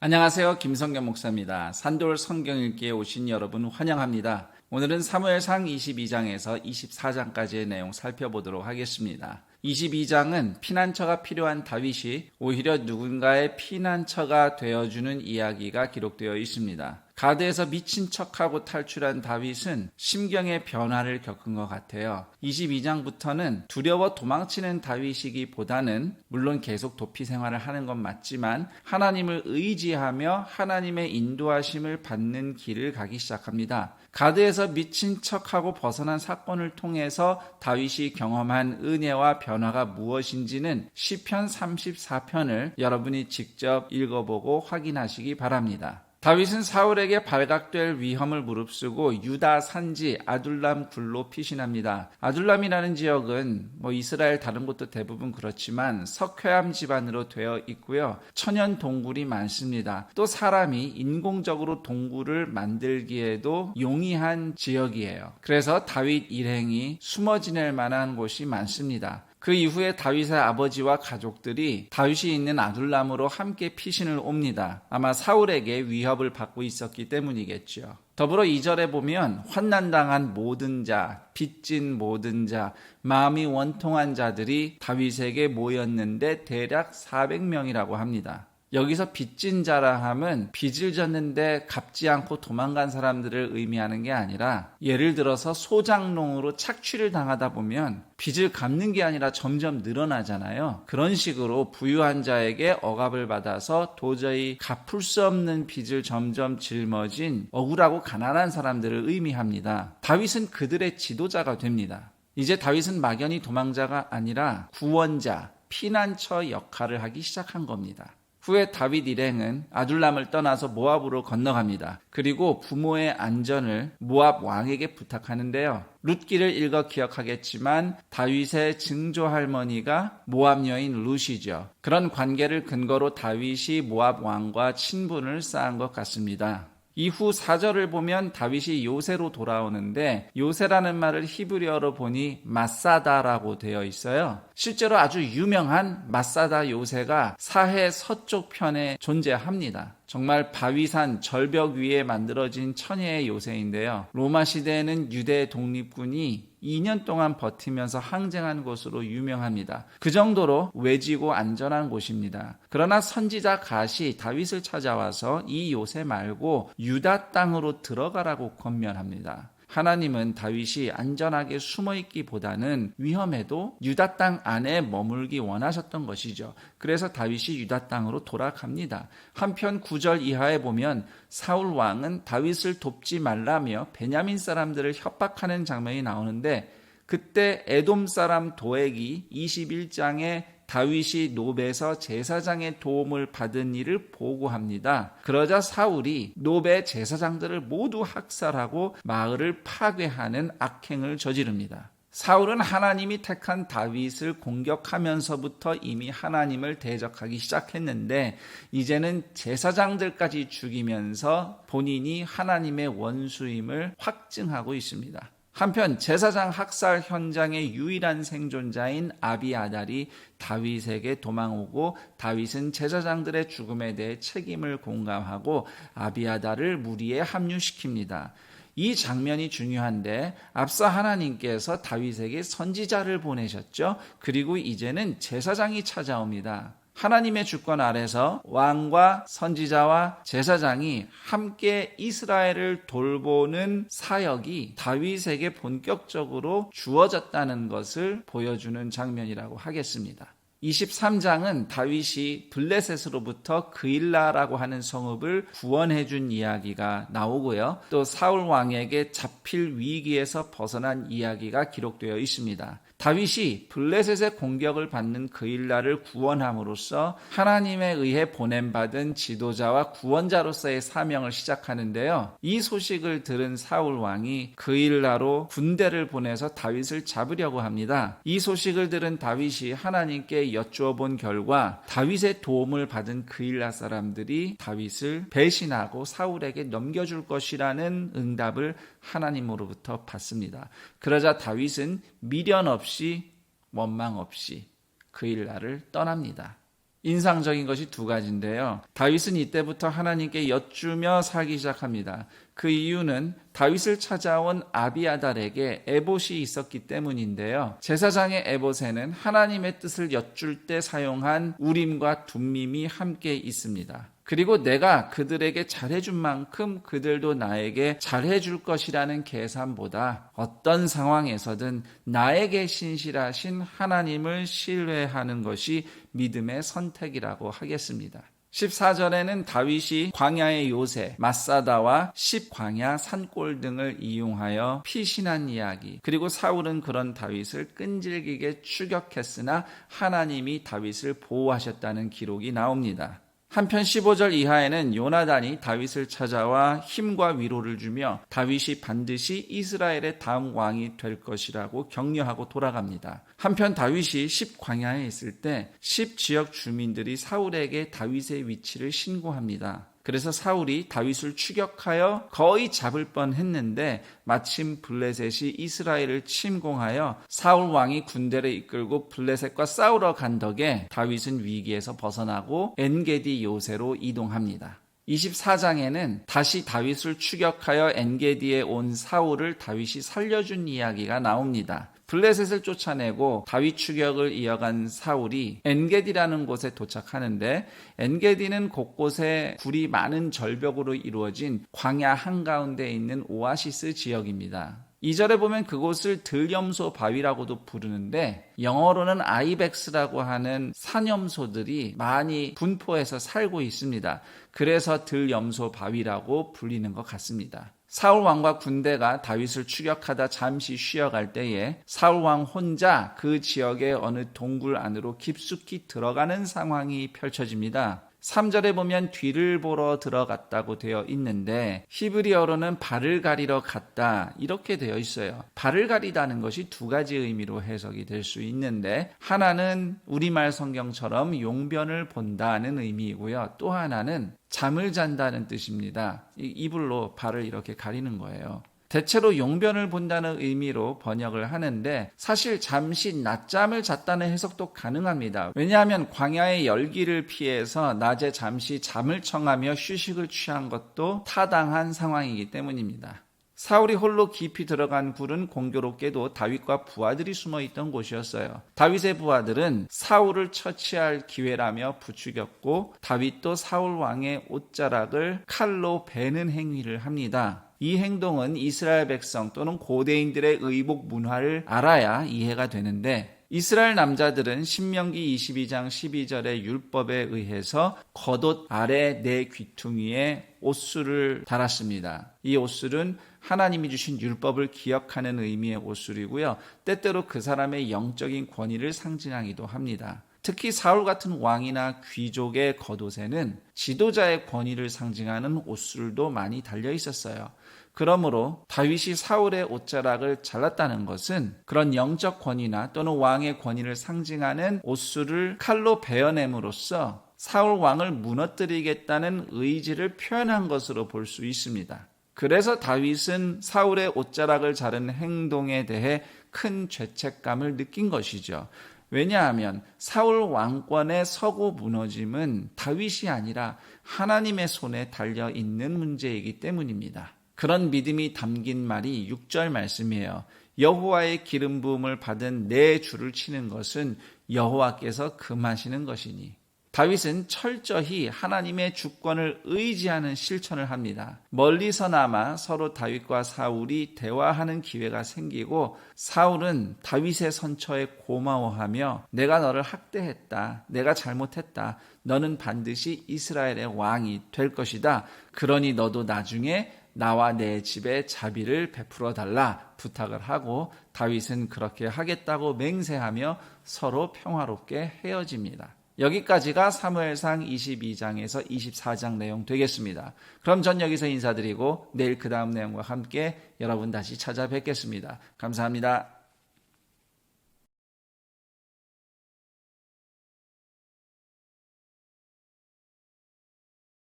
안녕하세요. 김성경 목사입니다. 산돌 성경 읽기에 오신 여러분 환영합니다. 오늘은 사무엘상 22장에서 24장까지의 내용 살펴보도록 하겠습니다. 22장은 피난처가 필요한 다윗이 오히려 누군가의 피난처가 되어주는 이야기가 기록되어 있습니다. 가드에서 미친 척하고 탈출한 다윗은 심경의 변화를 겪은 것 같아요. 22장부터는 두려워 도망치는 다윗이기보다는 물론 계속 도피 생활을 하는 건 맞지만 하나님을 의지하며 하나님의 인도하심을 받는 길을 가기 시작합니다. 가드에서 미친 척하고 벗어난 사건을 통해서 다윗이 경험한 은혜와 변화가 무엇인지는 시편 34편을 여러분이 직접 읽어보고 확인하시기 바랍니다. 다윗은 사울에게 발각될 위험을 무릅쓰고 유다 산지 아둘람 굴로 피신합니다. 아둘람이라는 지역은 이스라엘 다른 곳도 대부분 그렇지만 석회암 지반으로 되어 있고요. 천연 동굴이 많습니다. 또 사람이 인공적으로 동굴을 만들기에도 용이한 지역이에요. 그래서 다윗 일행이 숨어 지낼 만한 곳이 많습니다. 그 이후에 다윗의 아버지와 가족들이 다윗이 있는 아둘람으로 함께 피신을 옵니다. 아마 사울에게 위협을 받고 있었기 때문이겠죠. 더불어 2절에 보면 환난당한 모든 자, 빚진 모든 자, 마음이 원통한 자들이 다윗에게 모였는데 대략 400명이라고 합니다. 여기서 빚진 자라 함은 빚을 졌는데 갚지 않고 도망간 사람들을 의미하는 게 아니라 예를 들어서 소장농으로 착취를 당하다 보면 빚을 갚는 게 아니라 점점 늘어나잖아요. 그런 식으로 부유한 자에게 억압을 받아서 도저히 갚을 수 없는 빚을 점점 짊어진 억울하고 가난한 사람들을 의미합니다. 다윗은 그들의 지도자가 됩니다. 이제 다윗은 막연히 도망자가 아니라 구원자, 피난처 역할을 하기 시작한 겁니다. 후에 다윗 일행은 아둘람을 떠나서 모압으로 건너갑니다. 그리고 부모의 안전을 모압 왕에게 부탁하는데요. 룻기를 읽어 기억하겠지만 다윗의 증조 할머니가 모압 여인 룻이죠. 그런 관계를 근거로 다윗이 모압 왕과 친분을 쌓은 것 같습니다. 이후 4절을 보면 다윗이 요새로 돌아오는데 요새라는 말을 히브리어로 보니 마사다라고 되어 있어요. 실제로 아주 유명한 마사다 요새가 사해 서쪽 편에 존재합니다. 정말 바위산 절벽 위에 만들어진 천혜의 요새인데요. 로마 시대에는 유대 독립군이 2년 동안 버티면서 항쟁한 곳으로 유명합니다. 그 정도로 외지고 안전한 곳입니다. 그러나 선지자 갓이 다윗을 찾아와서 이 요새 말고 유다 땅으로 들어가라고 권면합니다. 하나님은 다윗이 안전하게 숨어있기보다는 위험해도 유다 땅 안에 머물기 원하셨던 것이죠. 그래서 다윗이 유다 땅으로 돌아갑니다. 한편 9절 이하에 보면 사울 왕은 다윗을 돕지 말라며 베냐민 사람들을 협박하는 장면이 나오는데 그때 에돔 사람 도액이 21장에 다윗이 노베에서 제사장의 도움을 받은 일을 보고합니다. 그러자 사울이 노베 제사장들을 모두 학살하고 마을을 파괴하는 악행을 저지릅니다. 사울은 하나님이 택한 다윗을 공격하면서부터 이미 하나님을 대적하기 시작했는데 이제는 제사장들까지 죽이면서 본인이 하나님의 원수임을 확증하고 있습니다. 한편 제사장 학살 현장의 유일한 생존자인 아비아달이 다윗에게 도망오고 다윗은 제사장들의 죽음에 대해 책임을 공감하고 아비아달을 무리에 합류시킵니다. 이 장면이 중요한데 앞서 하나님께서 다윗에게 선지자를 보내셨죠. 그리고 이제는 제사장이 찾아옵니다. 하나님의 주권 아래서 왕과 선지자와 제사장이 함께 이스라엘을 돌보는 사역이 다윗에게 본격적으로 주어졌다는 것을 보여주는 장면이라고 하겠습니다. 23장은 다윗이 블레셋으로부터 그일라라고 하는 성읍을 구원해 준 이야기가 나오고요. 또 사울 왕에게 잡힐 위기에서 벗어난 이야기가 기록되어 있습니다. 다윗이 블레셋의 공격을 받는 그일라를 구원함으로써 하나님에 의해 보냄받은 지도자와 구원자로서의 사명을 시작하는데요. 이 소식을 들은 사울 왕이 그일라로 군대를 보내서 다윗을 잡으려고 합니다. 이 소식을 들은 다윗이 하나님께 여쭈어 본 결과 다윗의 도움을 받은 그일라 사람들이 다윗을 배신하고 사울에게 넘겨줄 것이라는 응답을 하나님으로부터 받습니다. 그러자 다윗은 미련 없이 원망 없이 그일라를 떠납니다. 인상적인 것이 두 가지인데요. 다윗은 이때부터 하나님께 여쭈며 살기 시작합니다. 그 이유는 다윗을 찾아온 아비아달에게 에봇이 있었기 때문인데요. 제사장의 에봇에는 하나님의 뜻을 여쭐 때 사용한 우림과 둠밈이 함께 있습니다. 그리고 내가 그들에게 잘해준 만큼 그들도 나에게 잘해줄 것이라는 계산보다 어떤 상황에서든 나에게 신실하신 하나님을 신뢰하는 것이 믿음의 선택이라고 하겠습니다. 14절에는 다윗이 광야의 요새, 맛사다와 십광야 산골 등을 이용하여 피신한 이야기, 그리고 사울은 그런 다윗을 끈질기게 추격했으나 하나님이 다윗을 보호하셨다는 기록이 나옵니다. 한편 15절 이하에는 요나단이 다윗을 찾아와 힘과 위로를 주며 다윗이 반드시 이스라엘의 다음 왕이 될 것이라고 격려하고 돌아갑니다. 한편 다윗이 십광야에 있을 때 십지역 주민들이 사울에게 다윗의 위치를 신고합니다. 그래서 사울이 다윗을 추격하여 거의 잡을 뻔했는데 마침 블레셋이 이스라엘을 침공하여 사울 왕이 군대를 이끌고 블레셋과 싸우러 간 덕에 다윗은 위기에서 벗어나고 엔게디 요새로 이동합니다. 24장에는 다시 다윗을 추격하여 엔게디에 온 사울을 다윗이 살려준 이야기가 나옵니다. 블레셋을 쫓아내고 다윗 추격을 이어간 사울이 엔게디라는 곳에 도착하는데 엔게디는 곳곳에 굴이 많은 절벽으로 이루어진 광야 한가운데 있는 오아시스 지역입니다. 2절에 보면 그곳을 들염소 바위라고도 부르는데 영어로는 아이벡스라고 하는 산염소들이 많이 분포해서 살고 있습니다. 그래서 들염소 바위라고 불리는 것 같습니다. 사울 왕과 군대가 다윗을 추격하다 잠시 쉬어갈 때에 사울 왕 혼자 그 지역의 어느 동굴 안으로 깊숙이 들어가는 상황이 펼쳐집니다. 3절에 보면 뒤를 보러 들어갔다고 되어 있는데 히브리어로는 발을 가리러 갔다 이렇게 되어 있어요. 발을 가리다는 것이 두 가지 의미로 해석이 될 수 있는데 하나는 우리말 성경처럼 용변을 본다는 의미이고요. 또 하나는 잠을 잔다는 뜻입니다. 이불로 발을 이렇게 가리는 거예요. 대체로 용변을 본다는 의미로 번역을 하는데 사실 잠시 낮잠을 잤다는 해석도 가능합니다. 왜냐하면 광야의 열기를 피해서 낮에 잠시 잠을 청하며 휴식을 취한 것도 타당한 상황이기 때문입니다. 사울이 홀로 깊이 들어간 굴은 공교롭게도 다윗과 부하들이 숨어있던 곳이었어요. 다윗의 부하들은 사울을 처치할 기회라며 부추겼고 다윗도 사울 왕의 옷자락을 칼로 베는 행위를 합니다. 이 행동은 이스라엘 백성 또는 고대인들의 의복 문화를 알아야 이해가 되는데 이스라엘 남자들은 신명기 22장 12절의 율법에 의해서 겉옷 아래 내 귀퉁이에 옷술을 달았습니다. 이 옷술은 하나님이 주신 율법을 기억하는 의미의 옷술이고요. 때때로 그 사람의 영적인 권위를 상징하기도 합니다. 특히 사울 같은 왕이나 귀족의 겉옷에는 지도자의 권위를 상징하는 옷술도 많이 달려 있었어요. 그러므로 다윗이 사울의 옷자락을 잘랐다는 것은 그런 영적 권위나 또는 왕의 권위를 상징하는 옷술을 칼로 베어냄으로써 사울 왕을 무너뜨리겠다는 의지를 표현한 것으로 볼 수 있습니다. 그래서 다윗은 사울의 옷자락을 자른 행동에 대해 큰 죄책감을 느낀 것이죠. 왜냐하면 사울 왕권의 서고 무너짐은 다윗이 아니라 하나님의 손에 달려 있는 문제이기 때문입니다. 그런 믿음이 담긴 말이 6절 말씀이에요. 여호와의 기름 부음을 받은 내 주를 치는 것은 여호와께서 금하시는 것이니. 다윗은 철저히 하나님의 주권을 의지하는 실천을 합니다. 멀리서나마 서로 다윗과 사울이 대화하는 기회가 생기고 사울은 다윗의 선처에 고마워하며 내가 너를 학대했다. 내가 잘못했다. 너는 반드시 이스라엘의 왕이 될 것이다. 그러니 너도 나중에 나와 내 집에 자비를 베풀어 달라 부탁을 하고 다윗은 그렇게 하겠다고 맹세하며 서로 평화롭게 헤어집니다. 여기까지가 사무엘상 22장에서 24장 내용 되겠습니다. 그럼 전 여기서 인사드리고 내일 그 다음 내용과 함께 여러분 다시 찾아뵙겠습니다. 감사합니다.